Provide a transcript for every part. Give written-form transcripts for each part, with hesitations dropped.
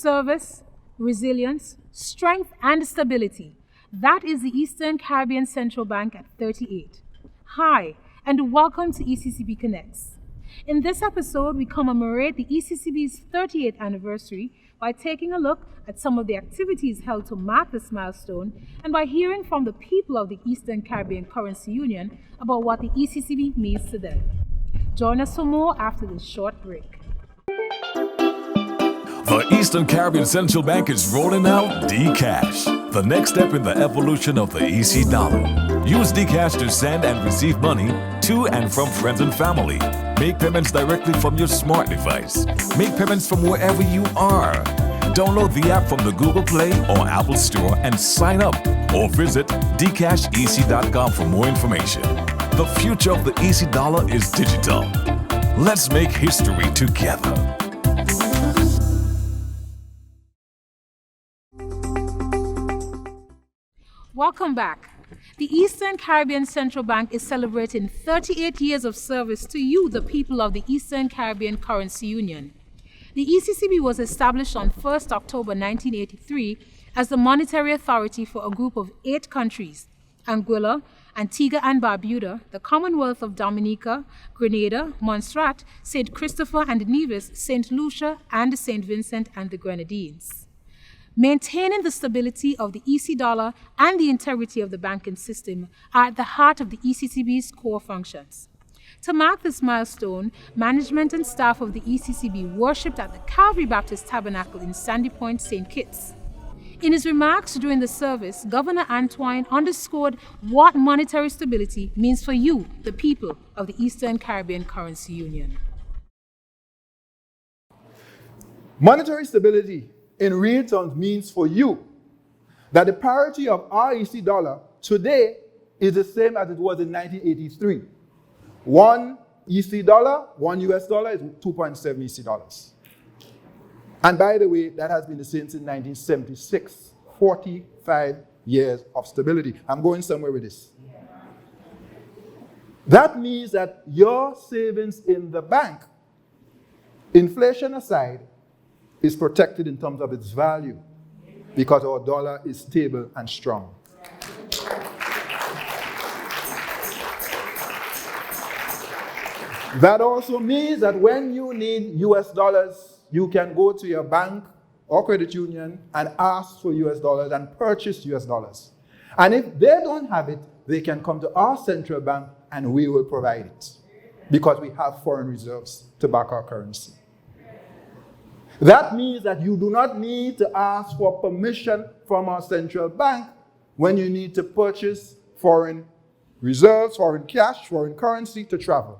service, resilience, strength, and stability. That is the Eastern Caribbean Central Bank at 38. Hi, and welcome to ECCB Connects. In this episode, we commemorate the ECCB's 38th anniversary by taking a look at some of the activities held to mark this milestone and by hearing from the people of the Eastern Caribbean Currency Union about what the ECCB means to them. Join us for more after this short break. The Eastern Caribbean Central Bank is rolling out D-Cash, the next step in the evolution of the EC dollar. Use D-Cash to send and receive money to and from friends and family. Make payments directly from your smart device. Make payments from wherever you are. Download the app from the Google Play or Apple Store and sign up, or visit dcashec.com for more information. The future of the EC dollar is digital. Let's make history together. Welcome back. The Eastern Caribbean Central Bank is celebrating 38 years of service to you, the people of the Eastern Caribbean Currency Union. The ECCB was established on 1st October 1983 as the monetary authority for a group of 8 countries: Anguilla, Antigua and Barbuda, the Commonwealth of Dominica, Grenada, Montserrat, St. Christopher and Nevis, St. Lucia, and St. Vincent and the Grenadines. Maintaining the stability of the EC dollar and the integrity of the banking system are at the heart of the ECCB's core functions. To mark this milestone, management and staff of the ECCB worshipped at the Calvary Baptist Tabernacle in Sandy Point, St. Kitts. In his remarks during the service, Governor Antoine underscored what monetary stability means for you, the people of the Eastern Caribbean Currency Union. Monetary stability in real terms means for you that the parity of our EC dollar today is the same as it was in 1983. One EC dollar, one US dollar is 2.7 EC dollars. And by the way, that has been the same since 1976, 45 years of stability. I'm going somewhere with this. That means that your savings in the bank, inflation aside, is protected in terms of its value because our dollar is stable and strong. That also means that when you need US dollars, you can go to your bank or credit union and ask for US dollars and purchase US dollars. And if they don't have it, they can come to our central bank and we will provide it because we have foreign reserves to back our currency. That means that you do not need to ask for permission from our central bank when you need to purchase foreign reserves, foreign cash, foreign currency to travel.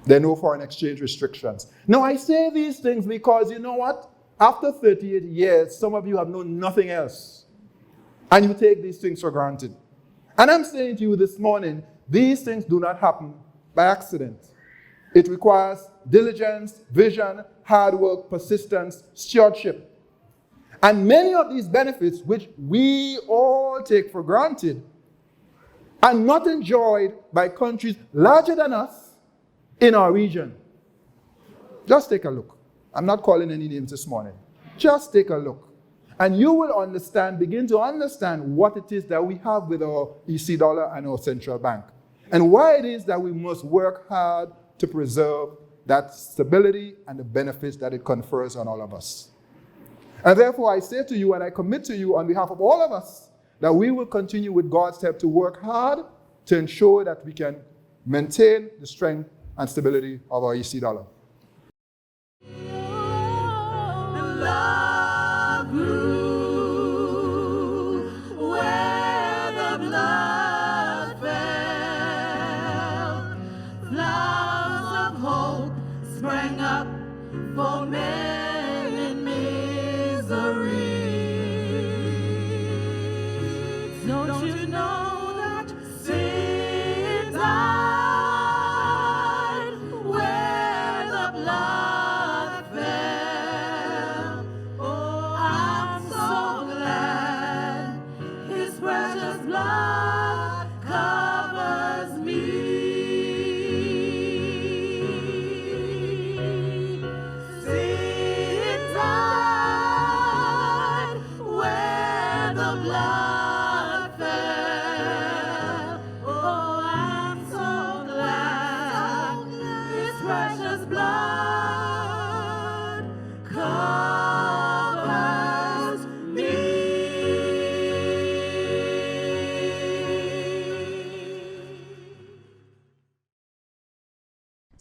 There are no foreign exchange restrictions. Now, I say these things because you know what? After 38 years, some of you have known nothing else. And you take these things for granted. And I'm saying to you this morning, these things do not happen by accident. It requires diligence, vision, hard work, persistence, stewardship. And many of these benefits, which we all take for granted, are not enjoyed by countries larger than us in our region. Just take a look. I'm not calling any names this morning. Just take a look. And you will begin to understand what it is that we have with our EC dollar and our central bank. And why it is that we must work hard to preserve that stability and the benefits that it confers on all of us. And therefore, I say to you and I commit to you on behalf of all of us that we will continue with God's help to work hard to ensure that we can maintain the strength and stability of our EC dollar. For men in misery. Don't you know that sin died where the blood fell? Oh, I'm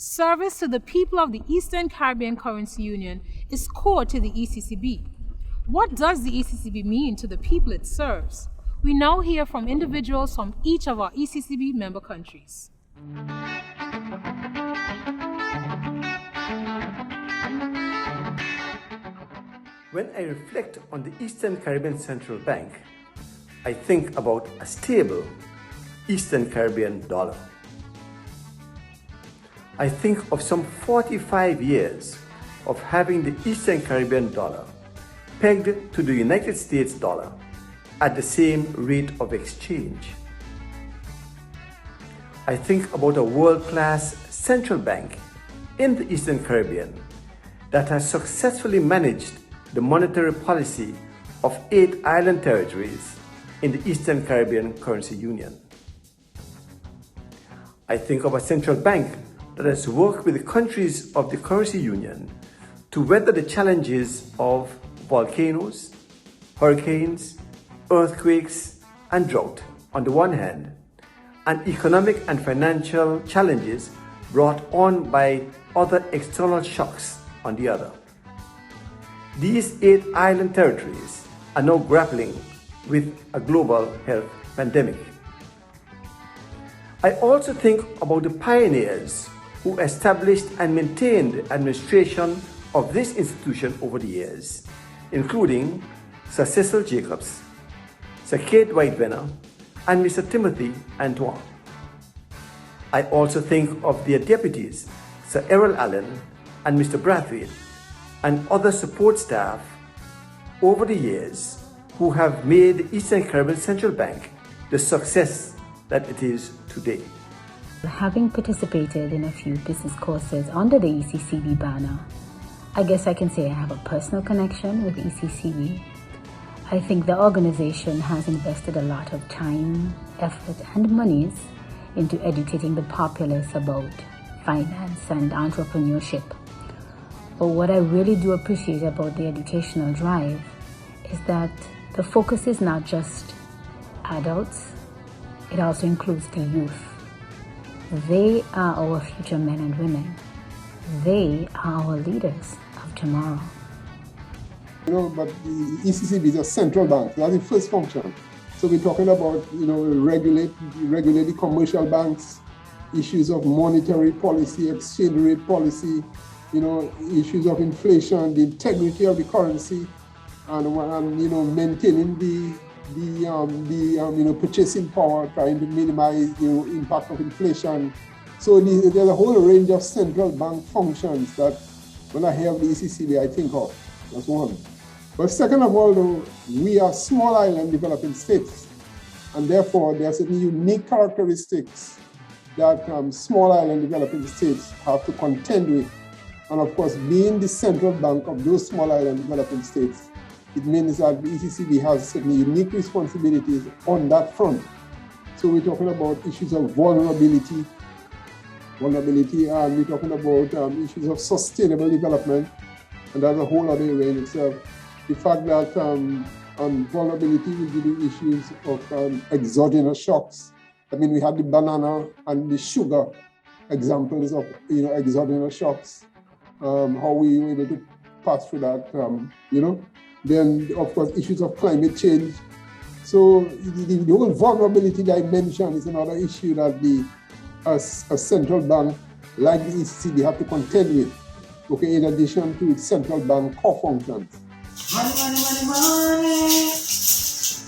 Service to the people of the Eastern Caribbean Currency Union is core to the ECCB. What does the ECCB mean to the people it serves? We now hear from individuals from each of our ECCB member countries. When I reflect on the Eastern Caribbean Central Bank, I think about a stable Eastern Caribbean dollar. I think of some 45 years of having the Eastern Caribbean dollar pegged to the United States dollar at the same rate of exchange. I think about a world-class central bank in the Eastern Caribbean that has successfully managed the monetary policy of 8 island territories in the Eastern Caribbean Currency Union. I think of a central bank that has worked with the countries of the Currency Union to weather the challenges of volcanoes, hurricanes, earthquakes, and drought on the one hand, and economic and financial challenges brought on by other external shocks on the other. These 8 island territories are now grappling with a global health pandemic. I also think about the pioneers who established and maintained the administration of this institution over the years, including Sir Cecil Jacobs, Sir Kate Whitevenner, and Mr. Timothy Antoine. I also think of their deputies, Sir Errol Allen and Mr. Brathwaite, and other support staff over the years who have made the Eastern Caribbean Central Bank the success that it is today. Having participated in a few business courses under the ECCB banner, I guess I can say I have a personal connection with ECCB. I think the organization has invested a lot of time, effort, and monies into educating the populace about finance and entrepreneurship. But what I really do appreciate about the educational drive is that the focus is not just adults, it also includes the youth. They are our future men and women. They are our leaders of tomorrow. But the ECCB is a central bank. That's the first function. So we're talking about, regulate the commercial banks, issues of monetary policy, exchange rate policy, issues of inflation, the integrity of the currency, and maintaining the purchasing power, trying to minimize the impact of inflation. So there's a whole range of central bank functions that when I hear of the ECCB, I think of. That's one. But second of all, though, we are small island developing states, and therefore there are certain unique characteristics that small island developing states have to contend with. And of course, being the central bank of those small island developing states, it means that the ECCB has certain unique responsibilities on that front. So we're talking about issues of vulnerability, and we're talking about issues of sustainable development, and that's a whole other area in itself. The fact that vulnerability will be the issues of exogenous shocks. I mean, we had the banana and the sugar examples of exogenous shocks. How we were able to pass through that, Then, of course, issues of climate change. So the whole vulnerability dimension is another issue that a central bank like the ECCB have to contend with, okay, in addition to its central bank core functions.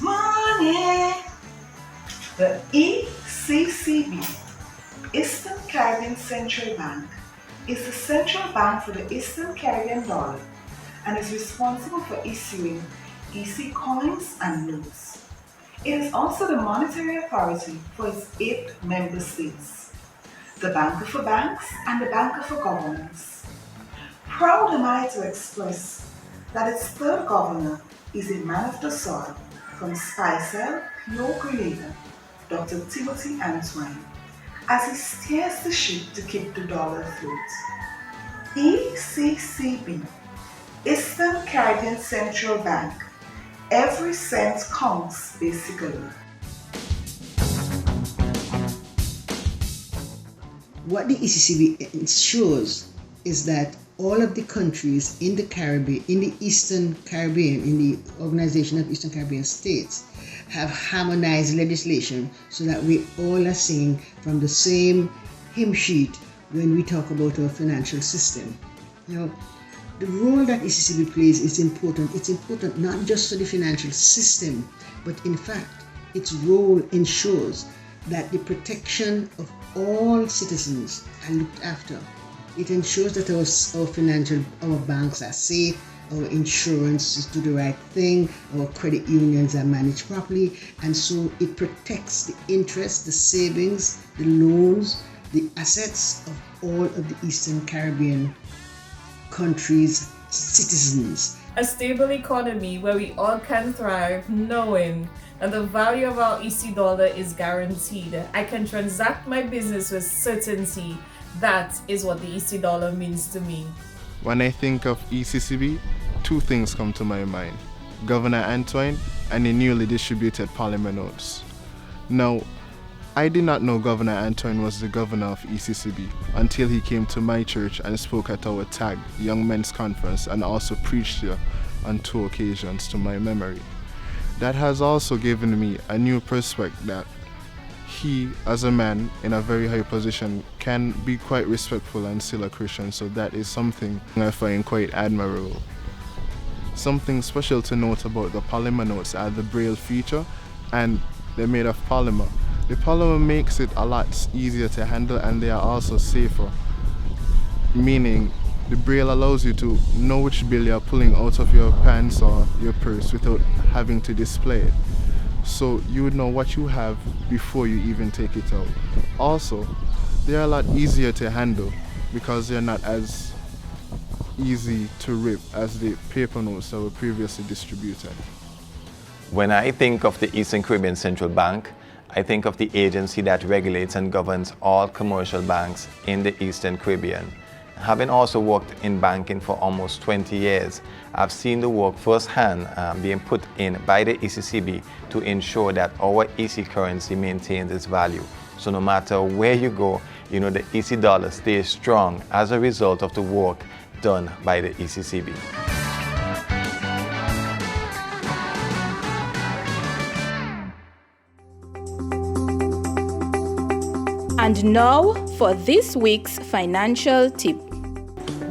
Money. The ECCB, Eastern Caribbean Central Bank, is the central bank for the Eastern Caribbean dollar and is responsible for issuing EC coins and notes. It is also the monetary authority for its 8 member states, the banker for banks and the banker for governments. Proud am I to express that its 3rd governor is a man of the soil from Spicel, Pure Grenada, Dr. Timothy Antoine, as he steers the ship to keep the dollar afloat. ECCB, Eastern Caribbean Central Bank. Every cent counts, basically. what the ECCB ensures is that all of the countries in the Caribbean, in the Eastern Caribbean, in the Organization of Eastern Caribbean States, have harmonized legislation so that we all are singing from the same hymn sheet when we talk about our financial system. You know, the role that ECCB plays is important. It's important not just for the financial system, but in fact, its role ensures that the protection of all citizens are looked after. It ensures that our banks are safe, our insurance do the right thing, our credit unions are managed properly, and so it protects the interest, the savings, the loans, the assets of all of the Eastern Caribbean countries' citizens. A stable economy where we all can thrive, knowing that the value of our EC dollar is guaranteed. I can transact my business with certainty. That is what the EC dollar means to me. When I think of ECCB, two things come to my mind: Governor Antoine and the newly distributed Polymer notes. Now, I did not know Governor Antoine was the governor of ECCB until he came to my church and spoke at our TAG, Young Men's Conference, and also preached here on 2 occasions to my memory. That has also given me a new perspective that he, as a man in a very high position, can be quite respectful and still a Christian, so that is something I find quite admirable. Something special to note about the polymer notes are the braille feature, and they're made of polymer. The polymer makes it a lot easier to handle, and they are also safer, meaning the braille allows you to know which bill you're pulling out of your pants or your purse without having to display it. So you would know what you have before you even take it out. Also, they're a lot easier to handle because they're not as easy to rip as the paper notes that were previously distributed. When I think of the Eastern Caribbean Central Bank, I think of the agency that regulates and governs all commercial banks in the Eastern Caribbean. Having also worked in banking for almost 20 years, I've seen the work firsthand being put in by the ECCB to ensure that our EC currency maintains its value. So no matter where you go, you know the EC dollar stays strong as a result of the work done by the ECCB. And now for this week's financial tip.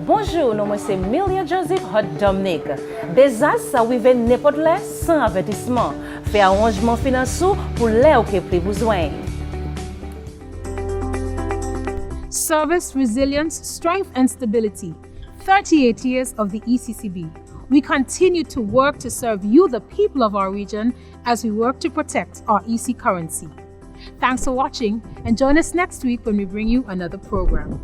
Bonjour, moi c'est Milia Joseph Hot Dominic. Bezas sa wive n'importe là sans avertissement. Fait arrangement financier pour les ou qui plus besoin. Service, resilience, strength and stability. 38 years of the ECCB. We continue to work to serve you, the people of our region, as we work to protect our EC currency. Thanks for watching, and join us next week when we bring you another program.